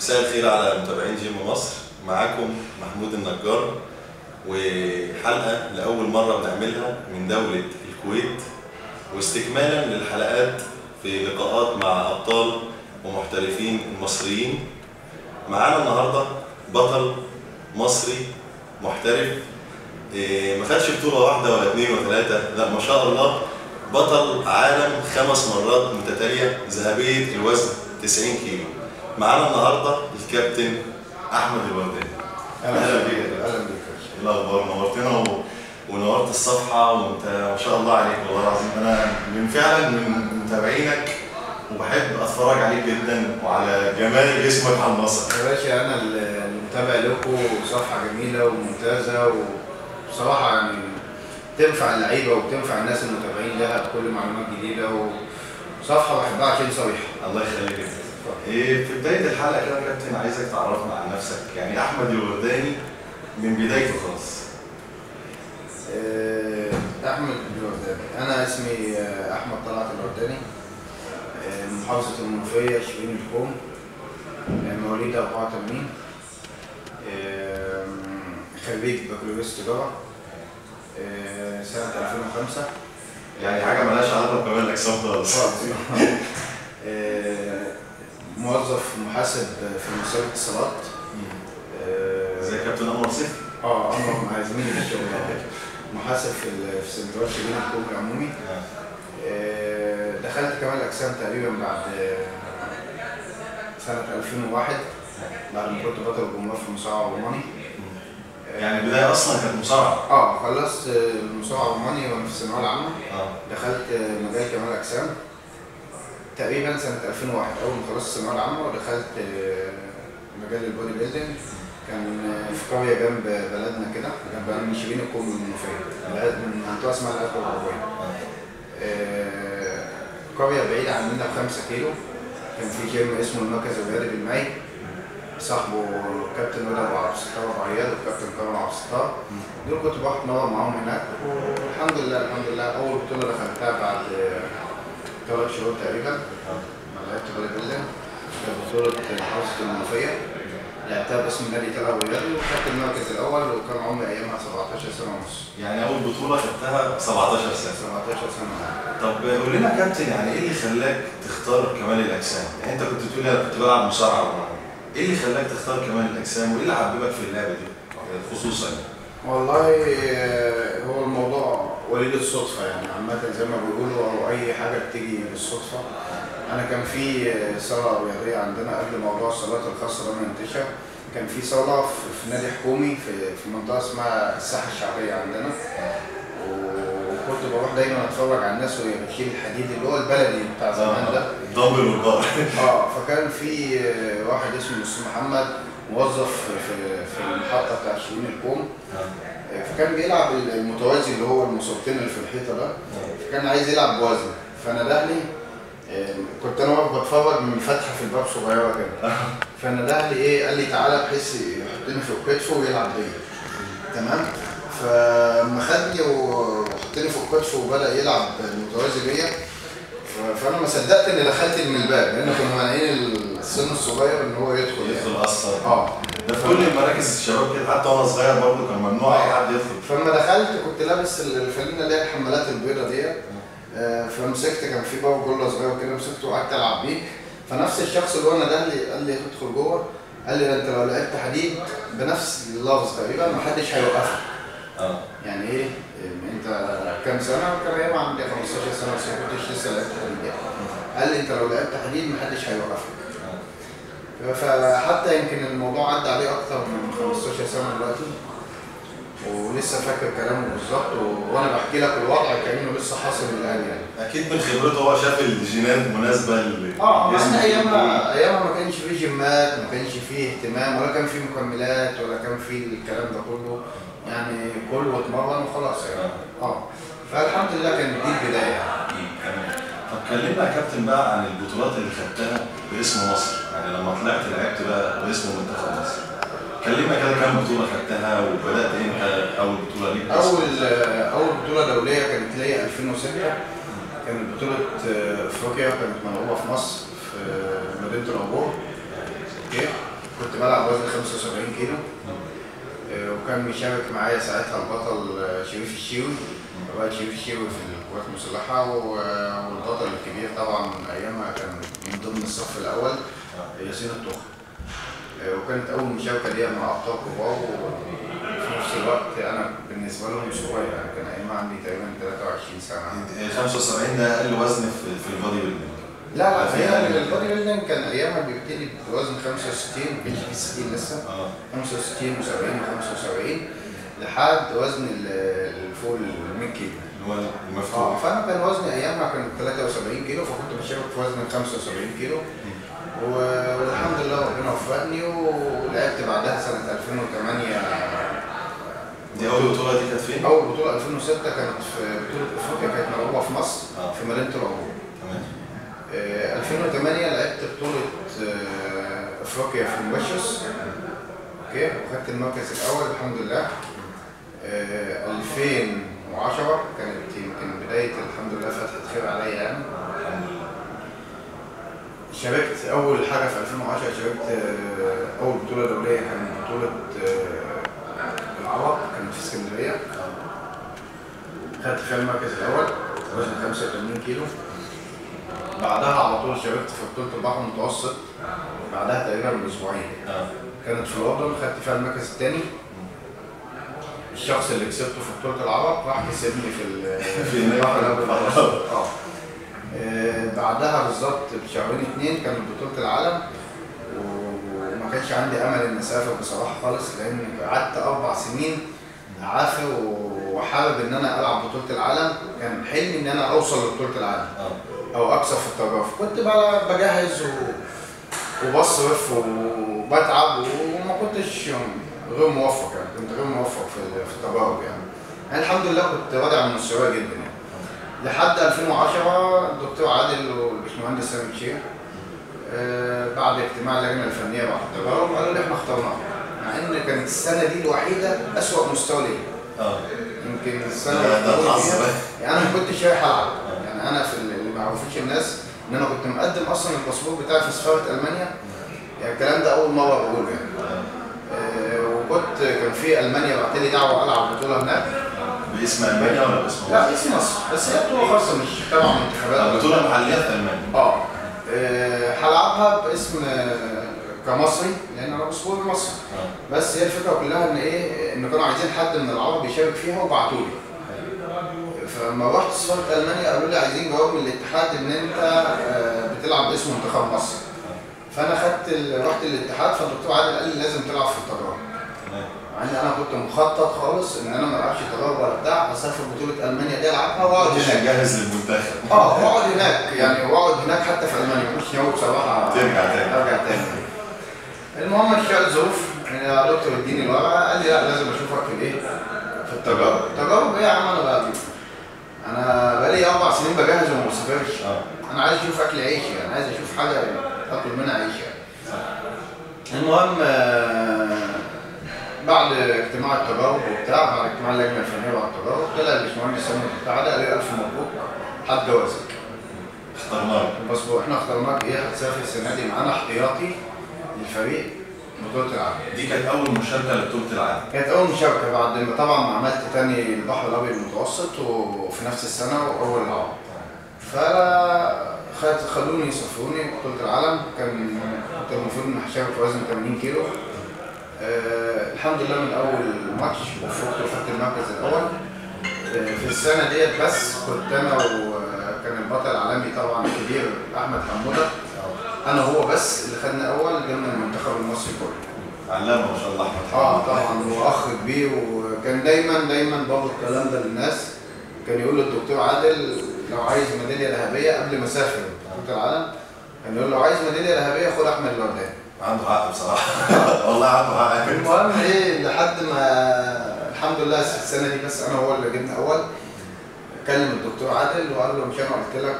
مساء الخير على متابعين جيم مصر. معاكم محمود النجار، وحلقة لأول مرة بنعملها من دولة الكويت، واستكمالا للحلقات في لقاءات مع أبطال ومحترفين المصريين. معانا النهاردة بطل مصري محترف، ما خدش بطولة واحدة ولا اتنين ولا تلاتة، لا ما شاء الله بطل عالم 5 مرات متتالية، ذهبية الوزن 90 كيلو. معانا النهارده الكابتن احمد الورداني. اهلا بيك. اهلا بيك. ايه الاخبار؟ نورتنا ونورت الصفحه، وانت ما شاء الله عليك والله العظيم. انا فعلا من متابعينك وبحب اتفرج عليك جدا وعلى جمال جسمك على المسرح. يا باشا انا اللي متابع لكم، صفحه جميله وممتازه، وبصراحه يعني تنفع اللعيبه وتنفع الناس المتابعين لها بكل معلومات جديده، وصفحه بحبها عشان صريحه. الله يخليك. في بداية الحلقة كده يا كابتن عايزك تعرفنا عن نفسك، يعني أحمد الورداني من بدايته خالص. أحمد الورداني، أنا اسمي أحمد طلعت الورداني، من محافظة المنوفية شبين الكوم، مواليد 84، خريج بكالوريوس تجارة سنة 2005. يعني حاجة مالهاش علاقة بكمال الأجسام خالص. موظف محاسب في مسابقة اتصالات. زي كابتن أنور سيف؟ أنور مع زميلي في الشغل. محاسب في سنترال شبين الكوم العمومي. دخلت كمال الأجسام تقريبا بعد سنة 2001، بعد ما كنت بطل الجمهورية في المصارعة الروماني. يعني البداية أصلا كانت مصارعة؟ خلصت المصارعة الروماني وأنا في الثانوية العامة. دخلت مجال كمال الأجسام تقريبا سنة 2001، أول ما خلصت الثانوية العامة ودخلت مجال البودي بيلدينج. كان في قرية جنب بلدنا كده، جنب شبين الكوم المنوفية، من منطقة اسمها الأكوا العربية. قرية بعيدة عننا ب5 كيلو. كان في جيم اسمه المركز الرياضي بالماي، صاحبه كابتن رضا أبو عبد الستار أبو عياد وكابتن كرم عبد الستار. دول كنت بروح أتمرن معاهم هناك، والحمد لله أول بطولة دخلتها بعد 3 شهور تقريبا. لعبت بودي بيلدينج، كانت بطولة محافظة المنوفية، لعبتها باسم نادي تل أبيض وخدت المركز الأول، وكان عمري أيامها 17 سنة ونص. يعني أول بطولة خدتها 17 سنة. 17 سنة. طب قول لنا يا كابتن، يعني إيه اللي خلاك تختار كمال الأجسام؟ يعني أنت كنت بتقول أنا كنت بلعب مصارعة، إيه اللي خلاك تختار كمال الأجسام؟ وإيه اللي حببك في اللعبة دي خصوصا؟ والله هو الموضوع وليد الصدفة، يعني عامة زي ما بيقولوا، أو أي حاجة بتيجي بالصدفة. أنا كان في صالة رياضية عندنا قبل موضوع الصالات الخاصة ده ما ينتشر. كان في صالة في نادي حكومي في منطقة اسمها الساحة الشعبية عندنا، وكنت بروح دايما أتفرج على الناس وهي بتشيل الحديد اللي هو البلدي بتاع زمان ده، الدمبل والبار. فكان في واحد اسمه مستر محمد موظف في المحطة بتاع شبين الكوم، فكان بيلعب المتوازي اللي هو المصورتين اللي في الحيطة ده، فكان عايز يلعب بوزن. فنده لي، كنت انا واقف بتفرج من فتحه في الباب صغيره كده، فنده لي قال لي تعالى بحيث يحطني في كتفه ويلعب بيا. تمام. فلما خدني وحطني في كتفه وبدا يلعب المتوازي بيا، فانا ما صدقت اني دخلت من الباب، لان كنا مانعين السن الصغير ان هو يدخل اصلا. ده في كل المراكز الشباب كده، حتى وانا صغير برضه كان ممنوع اي حد يدخل. فلما دخلت كنت لابس الفانلة اللي هي الحمالات البيضاء ديت، فمسكت، كان في باب جله صغير كده، مسكته وقعدت العب بيه. فنفس الشخص اللي هو ده قال لي ادخل جوه، قال لي ده انت لو لعبت حديد بنفس اللفظ تقريبا محدش هيوقفك. يعني ايه؟ انت كام سنه؟ كان ايام عندي 15 سنه، بس ما كنتش لسه لعبت حديد يعني. قال لي انت لو لعبت حديد محدش هيوقفك. فحتى يمكن الموضوع عدى عليه اكتر من 15 سنه دلوقتي، ولسه فاكر كلامه بالظبط، وانا بحكي لك الوضع كانه لسه حاصل الان يعني. اكيد من خبرته هو شاف الجينات مناسبه احنا ايامها ما كانش فيه جيمات، ما كانش فيه اهتمام، ولا كان فيه مكملات، ولا كان فيه الكلام ده كله، يعني كل واتمرن وخلاص يعني. فالحمد لله كانت دي البدايه. طب كلمنا يا كابتن بقى عن البطولات اللي خدتها باسم مصر، يعني لما طلعت لعبت بقى باسم منتخب مصر. كلمنا كده كام بطولة خدتها وبدأت امتى أول بطولة ليك؟ أول بطولة دولية كانت ليا 2006، كانت بطولة أفريقيا، كانت ملعوبة في مصر في مدينة العبور. اوكي؟ كنت بلعب وزن 75 كيلو. وكان مشارك معايا ساعتها البطل شريف الشيوي، وبقى شريف الشيوي في القوات المسلحة، والبطل الكبير طبعا أيامها كان من ضمن الصف الأول ياسين الطوخي. وكانت أول مشاركة ليا مع أبطال كبار، وفي نفس الوقت أنا بالنسبة لهم صغير، يعني كان أيامها عندي تقريبا 23 سنة. 75 ده أقل وزن في البودي بيلدينج؟ لا هي البودي بيلدينج كان أيامها بيبتدي بوزن 65، ما كانش فيه 60 لسه. 65 و70 و75 لحد وزن فوق ال 100 كيلو اللي هو المفتوح. فأنا كان وزني أيامها كان 73 كيلو، فكنت بشارك في وزن 75 كيلو. والحمد لله ربنا وفقني، ولعبت بعدها سنة 2008. دي أول بطولة دي كانت فين؟ أول بطولة 2006 كانت في بطولة أفريقيا، كانت ملعوبة في مصر في مدينة العبور. تمام. 2008 لعبت بطولة أفريقيا في مبشوس، أوكي، وخدت المركز الأول الحمد لله. 2010 كانت يمكن بداية الحمد لله فتحة خير عليا يعني. شاركت أول حاجة في 2010، شاركت أول بطولة دولية كانت بطولة العرب، كانت في اسكندرية. خدت فيها المركز الأول وزن 85 كيلو. بعدها على طول شاركت في بطولة البحر المتوسط، بعدها تقريبا بأسبوعين. كانت في الأردن، خدت فيها المركز الثاني. الشخص اللي كسبته في بطولة العرب راح كسبني في البحر الأبيض. بعدها بالظبط بشهرين 2 كانت بطولة العالم، وما كانش عندي امل ان اسافر بصراحه خالص، لان قعدت 4 سنين عافر وحابب ان انا العب بطولة العالم. كان حلمي ان انا اوصل لبطولة العالم او اكسب في التجارب. كنت بجهز وبصرف وبتعب، وما كنتش غير موفق، يعني كنت غير موفق في التجارب يعني الحمد لله كنت راضي عن مستواي جدا يعني. لحد 2010 الدكتور عادل والباشمهندس سامي الشيخ بعد اجتماع اللجنه الفنيه بعد التجارب قالوا لي احنا اخترناها، مع ان كانت السنه دي الوحيده اسوأ مستوى ليا. يمكن السنه يعني انا ما كنتش رايح العب، يعني انا في اللي ما يعرفوش الناس ان انا كنت مقدم اصلا الباسبور بتاعي في سفاره المانيا، يعني الكلام ده اول مره بقوله يعني. وكنت كان في المانيا بعت لي دعوه العب بطوله هناك. باسم المانيا ولا باسم مصر؟ لا باسم مصر، بس هي بطوله خاصه مش تبع منتخبات. بطوله محليه في المانيا. هلعبها باسم كمصري لان انا باسبور مصري. بس هي الفكره كلها ان ايه، ان كانوا عايزين حد من العرب يشارك فيها وبعتوا لي. فلما رحت سفاره المانيا قالوا لي عايزين جواب من الاتحاد ان انت بتلعب باسم منتخب مصر. فانا رحت الاتحاد، فالدكتور عادل قال لي لازم تلعب في التجارب. مع ان انا كنت مخطط خالص ان انا ما العبش تجارب ولا بتاع، اسافر بطوله المانيا دي العبها واقعد هناك. جاهز للمنتخب. واقعد هناك يعني، واقعد هناك حتى في المانيا، مش ناوي بصراحه ارجع تاني. المهم اشتغل ظروف، يا دكتور اديني الورقه، قال لي لا لازم اشوفك في الايه؟ في التجارب. التجارب ايه يا عم؟ انا بقى انا بقالي 4 سنين بجهز وما بسافرش. انا عايز اشوف اكل عيشي، يعني عايز اشوف حاجه اكل منها عيش يعني. المهم بعد اجتماع التجارب وبتاع، بعد اجتماع اللجنه الفنيه بعد التجارب، طلع الباشمهندس سامي بتاع ده قال لي 1000 مبروك حد جوازك. اخترناك. بس احنا اخترناك ايه؟ هتسافر السنه دي معانا احتياطي للفريق بطوله العالم. دي كانت اول مشاركه لبطوله العالم. كانت اول مشاركه بعد ما طبعا عملت تاني البحر الابيض المتوسط وفي نفس السنه واول العرب. خدوني يسافروني بطوله العالم. كنت المفروض ان هشارك في وزن 80 كيلو. الحمد لله من اول ماتش وفقت وخدت المركز الاول. في السنه ديت بس كنت انا وكان البطل العالمي طبعا الكبير احمد حموده، انا هو بس اللي خدنا اول ضمن المنتخب المصري كله. علامه ما شاء الله احمد حموده. طبعا هو اخ كبير، وكان دايما برضه الكلام ده للناس. كان يقول للدكتور عادل لو عايز ميداليه ذهبيه قبل ما اسافر بطوله العالم، كان يقول له لو عايز ميداليه ذهبيه خد احمد الورداني. عنده حق بصراحه. والله عنده حق. المهم ايه، لحد ما الحمد لله السنه دي بس انا هو اللي جبنا اول. كلم الدكتور عادل وقال له مش انا قلت لك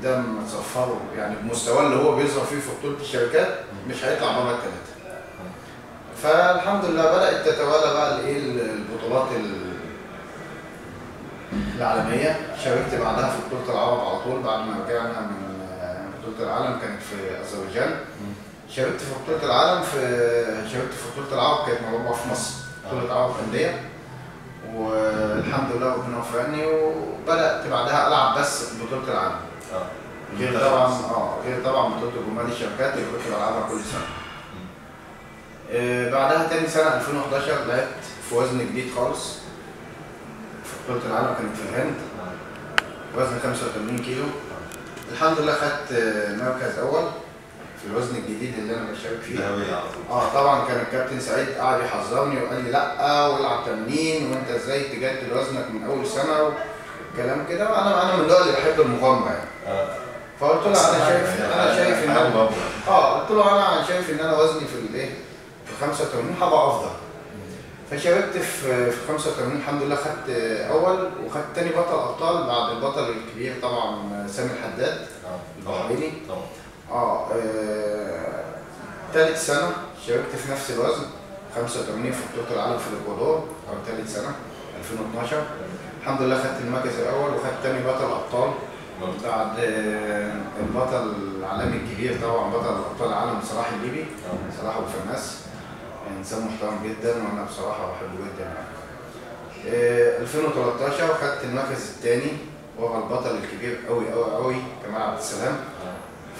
ده متصفره يعني بمستواه اللي هو بيظهر فيه في بطوله الشركات مش هيطلع بره الثلاثه. فالحمد لله بدات تتوالى بقى الايه البطولات العالميه. شاركت بعدها في بطوله العرب على طول بعد ما رجعنا من بطوله العالم، كانت في اذربيجان. شاركت في بطولة العالم شاركت في بطولة العرب، كانت مربوعة في مصر، بطولة عرب أندية، والحمد لله ربنا وفقني، وبدأت بعدها ألعب بس في بطولة العالم. غير طبعا بطولة جمهورية الشركات اللي كنت بلعبها كل سنة. بعدها تاني سنة 2011 لعبت في وزن جديد خالص في بطولة العالم، كانت في الهند، وزن 85 كيلو. الحمد لله خدت مركز أول في الوزن الجديد اللي أنا بشارك فيه. طبعا كان الكابتن سعيد قاعد يحذرني وقال لي لأ والعب تمرين، وأنت إزاي تجدد وزنك من أول سنة وكلام كده. أنا من النوع اللي بحب المغامرة يعني. فقلت له أنا شايف إن قلت له أنا شايف إن أنا وزني في 85 هبقى أفضل. فشاركت في 85 الحمد لله، خدت اول وخدت تاني بطل ابطال بعد البطل الكبير طبعا سامي الحداد البحريني. تالت سنه شاركت في نفس الوزن 85 في بطوله العالم في الاكوادور، تالت سنه 2012. الحمد لله خدت المركز الاول وخدت تاني بطل ابطال بعد البطل العالمي الكبير طبعا بطل ابطال العالم صلاح الليبي، صلاح ابو فناس، انسان محترم جدا وانا بصراحه بحبه جدا يعني. 2013 خدت المركز الثاني ورا البطل الكبير قوي قوي قوي كمال عبد السلام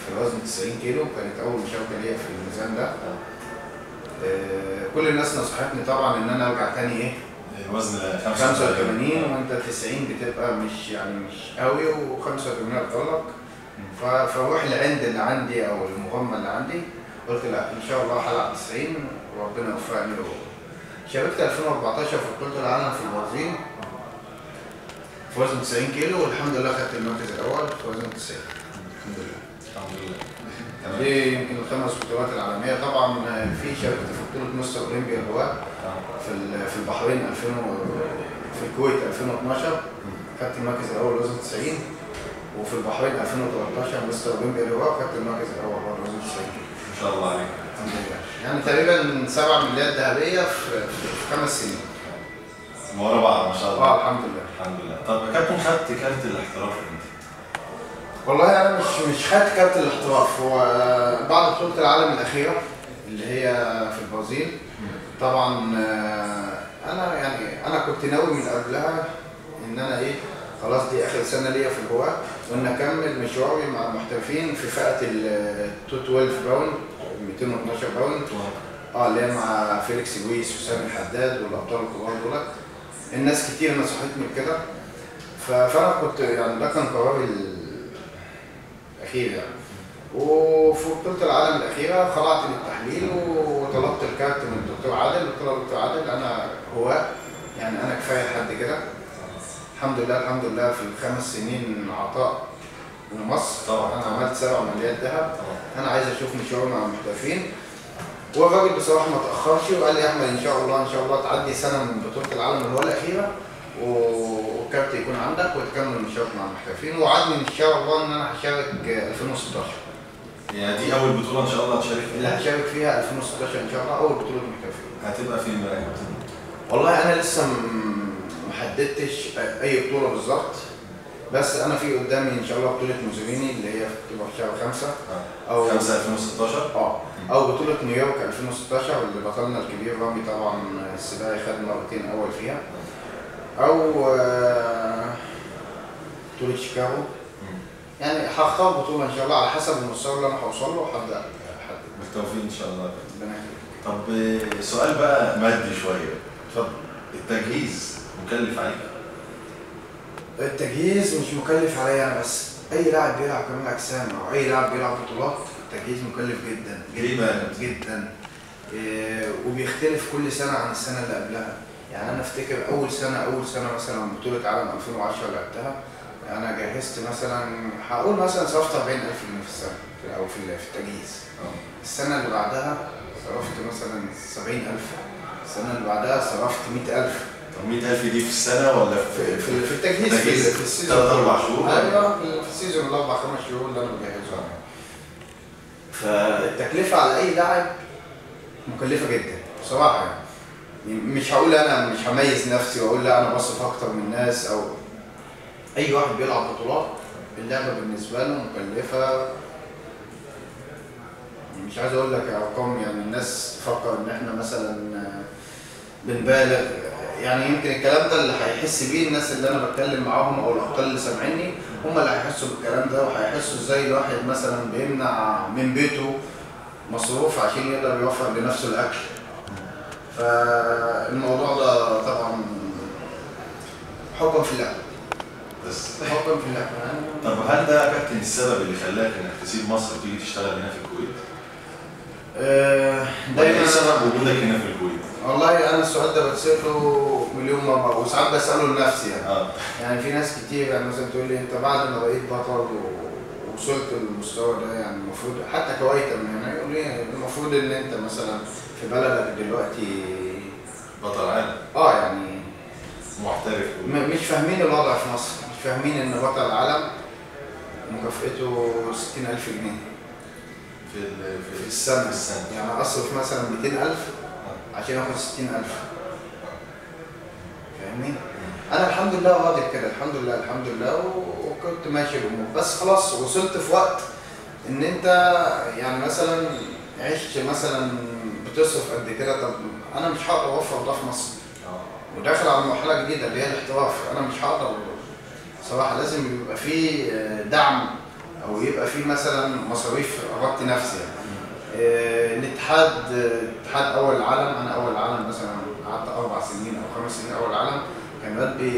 في وزن 90 كيلو، كانت اول مشاركه ليا في الميزان ده. كل الناس نصحتني طبعا ان انا ارجع تاني الوزن 85 وانت 90 بتبقى مش قوي، و85 افضلك. فاروح العند اللي عندي او المغمه اللي عندي، قلت لا ان شاء الله هلعب 90 وربنا يوفقني. شاركت 2014 في بطولة العالم في البرازيل في وزن 90 كيلو، والحمد لله خدت المركز الأول في وزن 90. الحمد لله. دي يمكن الخمس بطولات العالمية. طبعا شاركت في بطولة مستر أولمبيا الهواة في البحرين في الكويت 2012 خدت المركز الأول وزن 90، وفي البحرين 2013 مستر أولمبيا الهواة خدت المركز الأول برضه وزن 90 كيلو. ما شاء الله عليك. الحمد لله. يعني تقريبا 7 ميداليات ذهبيه في 5 سنين ورا بعض ما شاء الله. الحمد لله. الحمد لله. طب يا كابتن خدت كارت الاحتراف امتى؟ والله انا مش خدت كارت الاحتراف، هو بعد بطوله العالم الاخيره اللي هي في البرازيل. طبعا انا كنت ناوي من قبلها ان انا خلاص دي اخر سنه ليا في الهواة، وان اكمل مشواري مع المحترفين في فئه ال 212 باوند 212 باوند اللي هي مع فيليكس لويس وسامي الحداد والابطال الكبار دول. الناس كتير نصحتني بكده، فانا كنت يعني ده كان قراري الاخير يعني. وفي بطوله العالم الاخيره خضعت للتحليل وطلبت الكارت من الدكتور عادل، قلت له دكتور عادل انا هواة يعني انا كفايه لحد كده. الحمد لله في ال5 سنين عطاء لمصر طبعا انا عملت 7 ميداليات ذهب. انا عايز اشوف مشواري مع المحترفين، والراجل بصراحه ما تاخرش وقال لي يا احمد ان شاء الله تعدي سنه من بطوله العالم اللي هو الاخيره والكارت يكون عندك وتكمل مشوارك مع المحترفين، ووعدني ان شاء الله ان انا هشارك 2016. يعني دي اول بطوله ان شاء الله هتشارك فيها؟ اللي هشارك فيها 2016 ان شاء الله اول بطوله محترفين. هتبقى فين بقى يا كابتن؟ والله انا لسه ما حددتش اي بطوله بالظبط، بس انا في قدامي ان شاء الله بطوله موزوليني اللي هي بتبقى في شهر 5 او 5 2016 او بطوله نيويورك 2016 اللي بطلنا الكبير رامي طبعا السباعي خد مرتين اول فيها، او بطوله شيكاغو. يعني هختار بطوله ان شاء الله على حسب المستوى اللي انا هوصل له وهبدا احدد. بالتوفيق ان شاء الله. ربنا يخليك. طب سؤال بقى مادي شويه. اتفضل. التجهيز مكلف عليك؟ التجهيز مش مكلف عليا انا بس، اي لاعب بيلعب كمال اجسام او اي لاعب بيلعب بطولات التجهيز مكلف جدا جدا جدا. وبيختلف كل سنه عن السنه اللي قبلها. يعني انا افتكر اول سنه مثلا بطوله عالم 2010 لعبتها، انا جهزت مثلا هقول مثلا صرفت 40,000 جنيه في السنه او في التجهيز. السنه اللي بعدها صرفت مثلا 70,000، السنه اللي بعدها صرفت 100,000. 100,000 دي في السنه ولا في التجهيز في السيزون 3-4 شهور؟ ايوه في السيزون ال 4-5 شهور اللي انا بجهزهم. فالتكلفه على اي لاعب مكلفه جدا بصراحه يعني. مش هقول انا مش هميز نفسي واقول لا انا بصرف اكتر من الناس، او اي واحد بيلعب بطولات اللعبه بالنسبه له مكلفه مش عايز اقول لك ارقام، يعني الناس تفكر ان احنا مثلا بنبالغ، يعني يمكن الكلام ده اللي هيحس بيه الناس اللي انا بتكلم معاهم او الابطال اللي سامعيني، هم اللي هيحسوا بالكلام ده، وهيحسوا ازاي الواحد مثلا بيمنع من بيته مصروف عشان يقدر يوفر لنفسه الاكل. فالموضوع ده طبعا حبا في اللعبه، بس حبا في اللعبه يعني. طب هل ده يا كابتن السبب اللي خلاك انك تسيب مصر وتيجي تشتغل هنا في الكويت؟ دايما ايه سبب وجودك هنا في الكويت؟ والله انا السؤال ده بتساله مليون مره، وساعات بساله لنفسي يعني. يعني في ناس كتير يعني مثلا تقول لي انت بعد ما بقيت بطل ووصلت للمستوى ده، يعني المفروض حتى كويتا من هنا يقول لي المفروض ان انت مثلا في بلدك دلوقتي بطل عالم. يعني محترف. مش فاهمين الوضع في مصر، مش فاهمين ان بطل العالم مكافئته 60,000 جنيه في السنة. يعني أصرف مثلا 200,000 عشان آخد 60,000. فاهمني؟ أنا الحمد لله راضي بكده، الحمد لله الحمد لله، وكنت ماشي الأمور، بس خلاص وصلت في وقت إن أنت يعني مثلا عشت مثلا بتصرف قد كده، طب أنا مش هقدر أوفر ده في مصر. وداخل على مرحلة جديدة اللي هي الاحتراف، أنا مش هقدر صراحة، لازم يبقى في دعم او يبقى في مثلا مصاريف اغطي نفسي يعني. اتحاد اول العالم، انا اول العالم مثلا قعدت 4 سنين او 5 سنين اول العالم، كان راتبي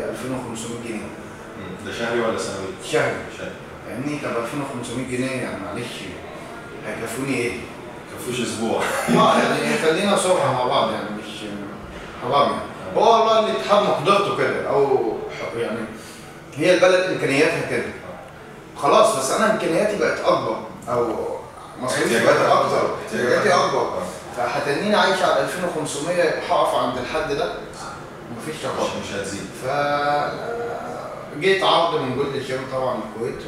2500 جنيه. ده شهري ولا سنوي؟ شهري. فاهمني؟ طب 2500 جنيه يعني معلش هيكفوني ايه؟ كفوش اسبوع. يعني خلينا صراحة مع بعض يعني، مش حرام يعني. هو والله الاتحاد مقدرته كده، او يعني هي البلد امكانياتها كده خلاص، بس انا امكانياتي بقت اكبر او مصاريفي بقت اكتر، احتياجاتي اكبر، فهتنيني عايش على 2500 هقف عند الحد ده مفيش تقدم، مش هتزيد. ف جيت عرض من جولد الجيم طبعا الكويت،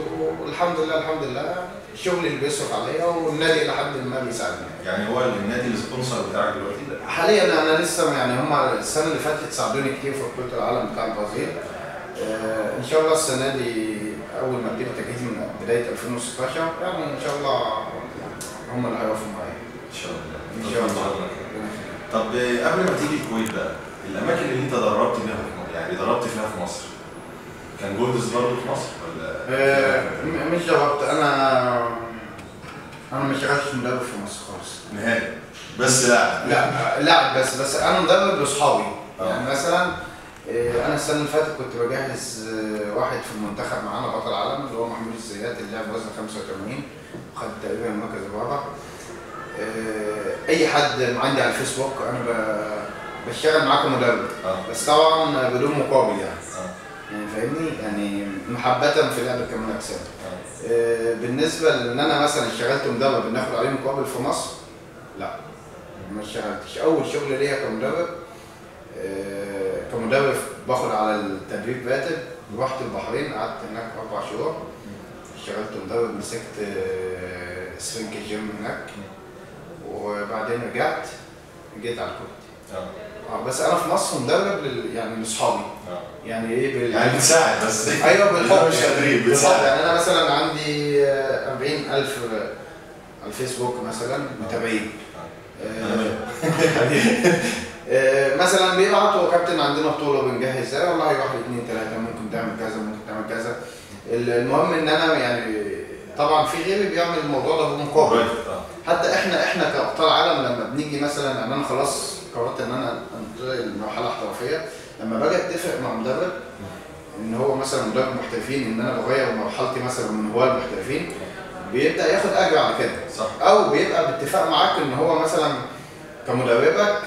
والحمد لله الحمد لله الشغل اللي بيصرف عليا، والنادي الى حد ما بيساعدني. يعني هو النادي السبونسر بتاعك دلوقتي؟ حاليا انا لسه يعني هم السنه اللي فاتت ساعدوني كتير في بطوله العالم بتاع البرازيل. ان شاء الله السنه دي اول ما ابتدي تجهيز من بدايه 2016 يعني ان شاء الله هم اللي هيقفوا معايا. ان شاء الله. ان شاء الله. طب قبل ما تيجي الكويت بقى، الاماكن اللي انت دربت فيها يعني ضربت فيها في مصر، كان جولدز برضه في مصر ولا؟ مش جربت، انا ما اشتغلتش مدرب في مصر خالص نهائي. بس لا بس انا مدرب لاصحابي. يعني مثلا انا السنه اللي فاتت كنت بجهز واحد في المنتخب معانا بطل العالم اللي هو محمود الزيات، اللي لعب وزن 85 وخد تقريبا المركز الرابع. اي حد عندي على الفيسبوك انا بشتغل معاه كمدرب، بس طبعا بدون مقابل يعني. يعني فاهمني؟ يعني محبه في لعبه كمال اجسام. بالنسبه لان انا مثلا اشتغلت مدرب بناخد عليه مقابل في مصر، لا ما اشتغلتش. اول شغل ليا كمدرب باخد على التدريب راتب، رحت البحرين قعدت هناك 4 شهور، اشتغلت مدرب، مسكت سفنك الجيم هناك، وبعدين جيت على الكويت. بس انا في مصر مدرب يعني لاصحابي. يعني ايه يعني بتساعد بس. ايوه بالحب، مش تدريب، بتساعد. يعني انا مثلا عندي 40,000 على الفيسبوك مثلا متابعين. مثلا بيبعتوا كابتن عندنا بطوله بنجهز ازاي، والله 1 2 3 ممكن تعمل كذا ممكن تعمل كذا. المهم ان انا يعني طبعا في غيري بيعمل الموضوع ده بمقابل. حتى احنا كابطال عالم لما بنيجي مثلا انا خلاص قررت ان انا انتقل لمرحله احترافيه، لما باجي اتفق مع مدرب ان هو مثلا مدرب محترفين ان انا بغير مرحلتي مثلا من هواه المحترفين، بيبدا ياخد اجر على كده. صح. او بيبقى باتفاق معاك ان هو مثلا كمدربك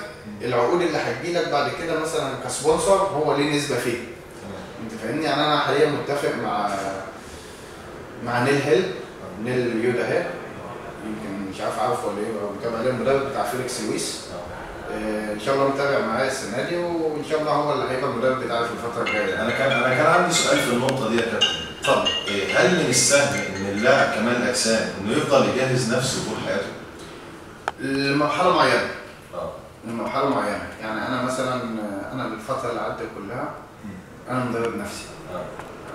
العقود اللي هتجيلك بعد كده مثلا كسبونسر هو ليه نسبه فيه. انت فاهمني؟ يعني انا حاليا متفق مع نيل يودا هي، يمكن مش عارف ولا ايه، متابع ليه المدرب بتاع فيليكس لويس. ان شاء الله متابع معايا السنه دي، وان شاء الله هو اللي هيبقى المدرب بتاعي في الفتره الجايه. انا كان عندي سؤال في النقطه دي يا كابتن. اتفضل. هل من السهل ان اللاعب كمال اجسام انه يفضل يجهز نفسه طول حياته؟ لمرحله معينه. لمرحله معينه، يعني انا مثلا انا بالفتره اللي عدت كلها انا مدرب نفسي.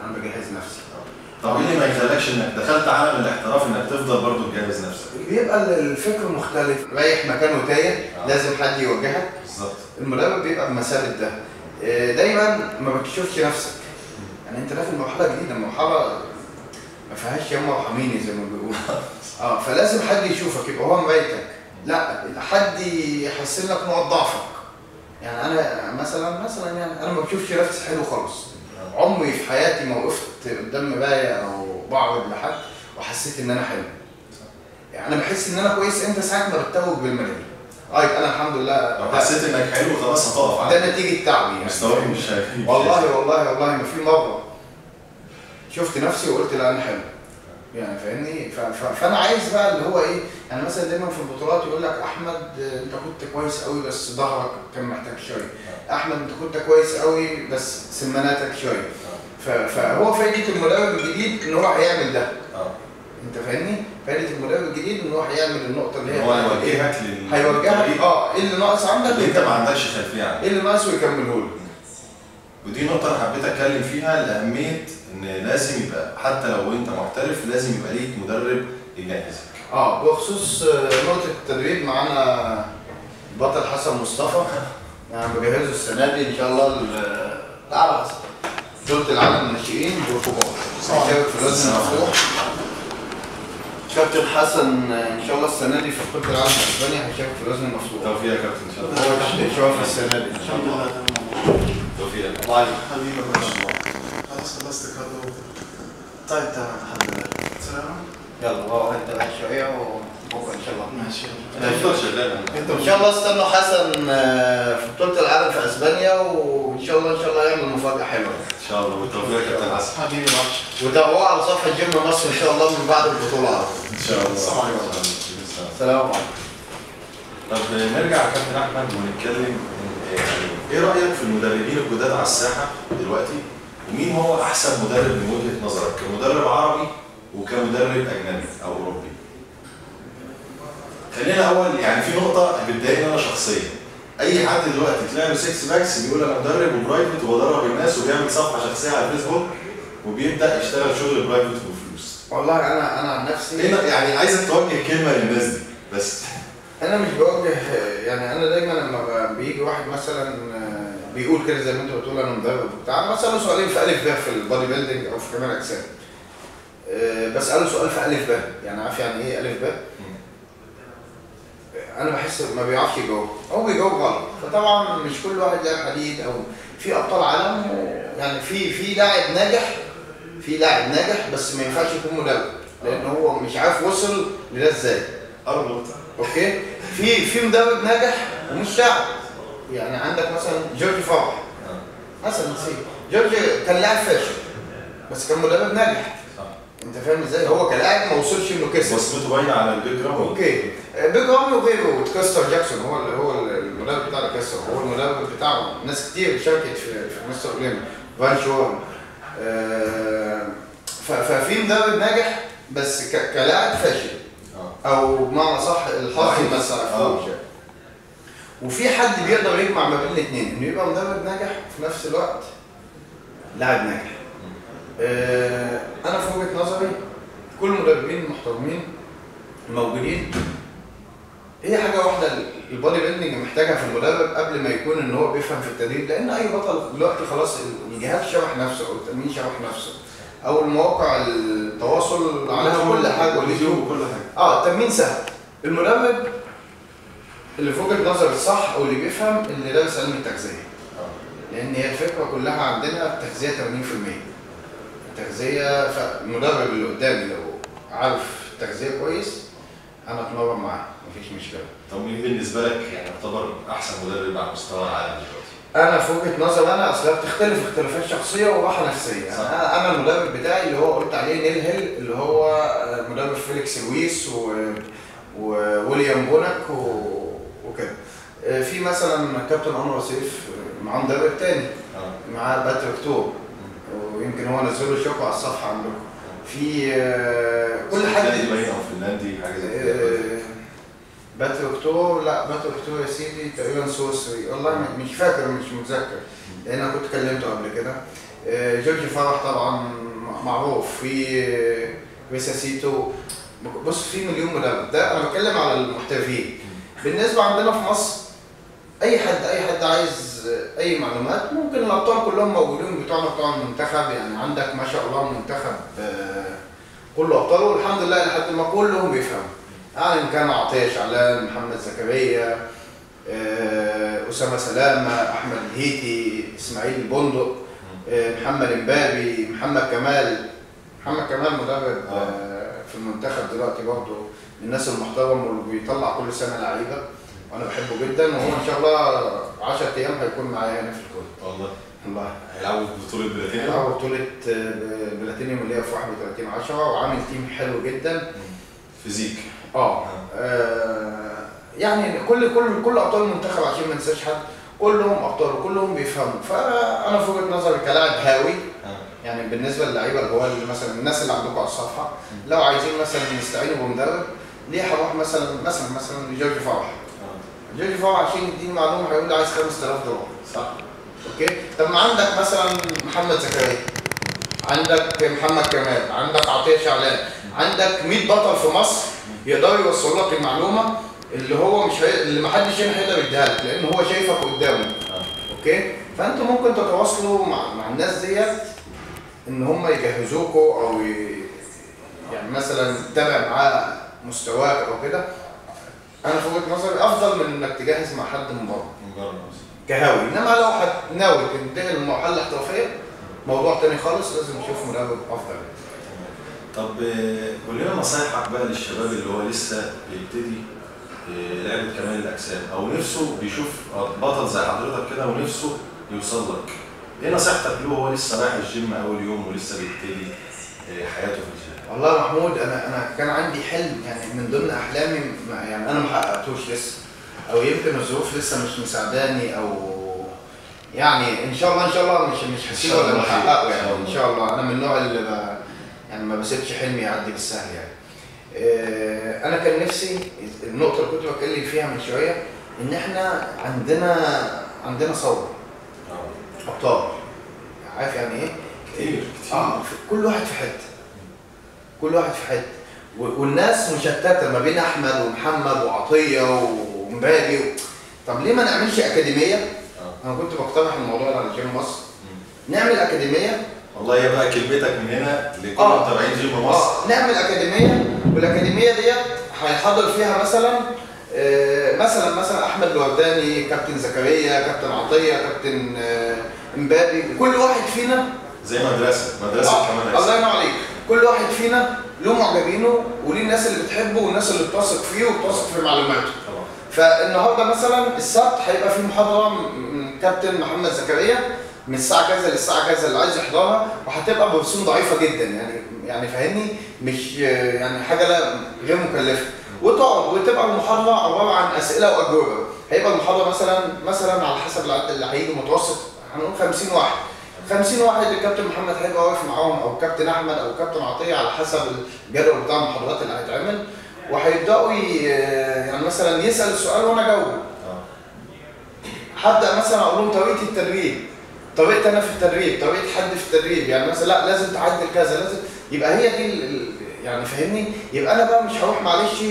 انا بجهز نفسي. طب ايه اللي ما يخليكش انك دخلت عالم الاحتراف انك تفضل برضه تجهز نفسك؟ بيبقى الفكر مختلف، رايح مكان وتايه لازم حد يوجهك. بالظبط. المدرب بيبقى بمثابه ده. دايما ما بتشوفش نفسك، يعني انت داخل مرحله جديده، مرحله ما فيهاش يما وحميني زي ما بيقولوا. فلازم حد يشوفك يبقى هو مرايتك، لا حد يحسن لك نقط ضعفك. يعني انا مثلا يعني انا ما بشوفش نفسي حلو خالص. عمري في حياتي ما وقفت قدام مرايه او بعرض لحد وحسيت ان انا حلو. يعني انا بحس ان انا كويس امتى؟ ساعه ما بتوج بالمرايه. يبقى انا الحمد لله لو حسيت انك حلو خلاص هتقف على ده نتيجه تعبي يعني. مستواك مش شايفين. والله ما في مره شفت نفسي وقلت لا انا حلو. يعني فاهمني؟ فانا عايز بقى اللي هو ايه، يعني مثلا دايما في البطولات يقول لك احمد انت كنت كويس قوي بس ظهرك كان محتاج شويه. احمد انت كنت كويس قوي بس سماناتك شويه. فهو فايده المدرب الجديد ان هو هيعمل ده. انت فاهمني؟ فايده المدرب الجديد ان هو هيعمل النقطه اللي هي هو هيوجهك هيوجهك ايه اللي ناقص عندك اللي انت ما عندكش خلفيه عنه، ايه اللي ناقص ويكمله لك. ودي نقطه انا حبيت اتكلم فيها، لاهميه ان لازم يبقى حتى لو انت محترف لازم يبقى ليك مدرب يجهزك. بخصوص نقطه التدريب معانا البطل حسن مصطفى، يعني بجهزه السنه دي ان شاء الله. تعالى حسن بطوله العالم للناشئين والكبار هيشارك في الوزن المفتوح. كابتن حسن ان شاء الله السنه دي في بطوله العالم في اسبانيا هيشارك في الوزن المفتوح. توفيق يا كابتن ان شاء الله. هو تحت اشراف السنه دي ان شاء الله. توفيق. الله يعينك حبيبي ما شاء الله. خلاص خلصت كده. طيب تمام الحمد لله. سلام. يلا روح انت بقى شويه وبكره ان شاء الله. ماشي. هتفضل شغال ان شاء الله استنوا حسن في بطوله العالم في اسبانيا، وان شاء الله يعمل مفاجاه حلوه. ان شاء الله. بالتوفيق يا كابتن حسن. حبيبي ماشي. وتابعوه على صفحه جيم مصر ان شاء الله من بعد البطوله على طول. ان شاء الله. السلام عليكم. السلام عليكم. طب نرجع يا كابتن احمد ونتكلم ايه رايك في المدربين الجداد على الساحه دلوقتي؟ ومين هو احسن مدرب من وجهه نظرك كمدرب عربي وكمدرب اجنبي او اوروبي؟ خلينا اول يعني في نقطه بتضايقني انا شخصيا، اي حد دلوقتي تلاقي له 6 باكس بيقول انا مدرب وبرايفت وبدرب الناس وبيعمل صفحه شخصيه على الفيسبوك وبيبدا يشتغل شغل برايفت وفلوس. والله انا عن نفسي يعني عايزك توجه كلمه للناس دي بس. انا مش بوجه، يعني انا دايما لما بيجي واحد مثلا بيقول كده زي ما انت بتقول انا مدرب وبتاع، انا بساله سؤالين في الف ب في البادي بيلدينج او في كمال اجسام. بساله سؤال في الف ب، يعني عارف يعني ايه الف ب؟ انا بحس ما بيعرفش يجاوب او بيجاوب غلط. فطبعا مش كل واحد لاعب حديد او في ابطال عالم، يعني في لاعب ناجح بس ما ينفعش يكون مدرب لان هو مش عارف وصل لده ازاي. اوكي. في مدرب ناجح ومش لاعب، يعني عندك مثلا جورج فرح مثلا جورج كان لاعب فاشل بس كان مدرب ناجح. انت فاهم ازاي؟ هو كلاعب ما وصلش انه كسب. بصمته باينه على البيج رامي. اوكي. بيج رامي وغيره وكاستر جاكسون هو المدرب بتاع كاستر، هو المدرب بتاعه. ناس كتير شاركت في مستر اولمبي، فان شورن. ففي مدرب ناجح بس كلاعب فاشل او بمعنى صح الحظ ما سعفوش. وفي حد بيقدر يجمع ما بين الاثنين، انه يبقى مدرب ناجح وفي نفس الوقت لاعب ناجح. انا في وجهه نظري كل المدربين المحترمين الموجودين هي حاجه واحده البادي بيلدينج محتاجها في المدرب قبل ما يكون ان هو بيفهم في التدريب، لان اي بطل دلوقتي خلاص الجهاز شرح نفسه او التمرين شرح نفسه او المواقع التواصل على كل حاجه واليوتيوب وكل حاجه. التمرين سهل. المدرب اللي في وجهه نظر الصح او اللي بيفهم اللي دارس علم التغذيه، لان هي الفكره كلها عندنا التغذيه 80%. التغذيه فالمدرب اللي قدامي لو عارف التغذيه كويس انا اتمرن معاه مفيش مشكله. طب مين بالنسبه لك يعني يعتبر احسن مدرب على مستوى العالم دلوقتي؟ انا في وجهه نظر انا اصلا بتختلف اختلافات شخصيه وراحه نفسيه. انا المدرب بتاعي اللي هو قلت عليه نيل هيل اللي هو مدرب فيليكس لويس وويليام بونك وكده. في مثلا كابتن انور سيف معاه مدرب تاني معاه باتريك تور، ويمكن هو نزله شوكه على الصفحه عندكم. في كل حاجه باين او فنلندي حاجه زي كده. باتريك تور، لا باتريك تور يا سيدي تقريبا سويسري، والله مش فاكر مش متذكر لان انا كنت كلمته قبل كده. جورج فرح طبعا معروف، في ساسيتو، بص في مليون مدرب. ده انا بتكلم على المحترفين. بالنسبه عندنا في مصر اي حد عايز اي معلومات ممكن، الابطال كلهم موجودين بتوعنا بتوع المنتخب. يعني عندك ما شاء الله منتخب كله ابطال، والحمد لله لحد ما كلهم بيفهموا. يعني ان كان عطيه شعلان، محمد زكريا، اسامه سلامه، احمد الهيتي، اسماعيل البندق، محمد امبابي، محمد كمال مدرب في المنتخب دلوقتي برضه من الناس المحترمه واللي بيطلع كل سنه لعيبه، وانا بحبه جدا. وهو ان شاء الله 10 ايام هيكون معايا هنا في الكويت. والله هيلعبوا في بطوله بلاتينيوم؟ هيلعبوا بطوله بلاتينيوم اللي هي في 31/10، وعامل تيم حلو جدا. فيزيك. يعني كل ابطال المنتخب عشان ما ننساش حد، كلهم ابطال وكلهم بيفهموا. فانا في وجهه نظري كلاعب هاوي، يعني بالنسبه للعيبه اللي هو اللي مثلا الناس اللي عندكم على الصفحه، لو عايزين مثلا يستعينوا بمدرب، ليه هروح مثلا لجورج فرح. جورج فرح عشان يديني معلومه هيقول لي عايز $5000. صح. اوكي. طب ما عندك مثلا محمد زكريا، عندك محمد كمال، عندك عطيه شعلان، عندك 100 بطل في مصر يقدروا يوصلوا لك المعلومه اللي هو اللي ما حدش هنا هيقدر يديها لك، لان هو شايفك قدامه. اوكي. فانتوا ممكن تتواصلوا مع الناس ديت ان هم يجهزوكوا او يعني مثلا تتابع معاه مستواك او كده. انا في وجهه نظري افضل من انك تجهز مع حد من بره كهاوي. انما لو ناوي تنتقل للمرحله الاحترافيه موضوع تاني خالص، لازم نشوف مدرب افضل. طب قول لنا نصايحك بقى للشباب اللي هو لسه بيبتدي لعبه كمال الاجسام، او نفسه بيشوف بطل زي حضرتك كده ونفسه يوصل لك. ايه نصيحتك له وهو لسه رايح الجيم اول يوم ولسه بيبتدي حياته في الجيم؟ والله يا محمود، انا كان عندي حلم يعني من ضمن احلامي، يعني انا ما حققتوش لسه، او يمكن الظروف لسه مش مساعداني، او يعني ان شاء الله مش هسيبه ولا محققه. يعني ان شاء الله انا من النوع اللي يعني ما بسيبش حلمي يعدي بالسهل. يعني انا كان نفسي النقطه اللي كنت بتكلم فيها من شويه، ان احنا عندنا ثوره ابطال. عارف يعني ايه؟ كتير. كل واحد في حته، والناس مشتته ما بين احمد ومحمد وعطيه ومبابي. طب ليه ما نعملش اكاديميه؟ انا كنت بقترح الموضوع ده على جيم مصر، نعمل اكاديميه. والله هي بقى كلمتك من هنا لكل متابعين جيم مصر. نعمل اكاديميه، والاكاديميه ديت هيحضر فيها مثلا احمد الورداني، كابتن زكريا، كابتن عطيه، كابتن امبابي. كل واحد فينا زي مدرسه كمان. الله ينور عليك. كل واحد فينا له معجبينه وليه الناس اللي بتحبه والناس اللي بتثق فيه وبتثق في معلوماته. فالنهارده مثلا السبت هيبقى في محاضره من كابتن محمد زكريا من الساعه كذا للساعه كذا اللي عايز يحضرها، وهتبقى برسوم ضعيفه جدا. يعني فاهمني، مش يعني حاجه غير مكلفه. وتقعد وتبقى المحاضره عباره عن اسئله واجوبه. هيبقى المحاضره مثلا على حسب العدد اللي هيجي متوسط، هنقول 50 واحد. 50 واحد الكابتن محمد هيبقى واقف معاهم، او كابتن احمد او كابتن عطيه على حسب الجدول بتاع المحاضرات اللي هيتعمل، وهيبداوا يعني مثلا يسال السؤال وانا اجاوبه. هبدا مثلا اقول لهم طريقه التدريب، طريقتي انا في التدريب، طريقه حد في التدريب. يعني مثلا لا لازم تعدل كذا، لازم يبقى هي دي يعني فاهمني. يبقى انا بقى مش هروح معلش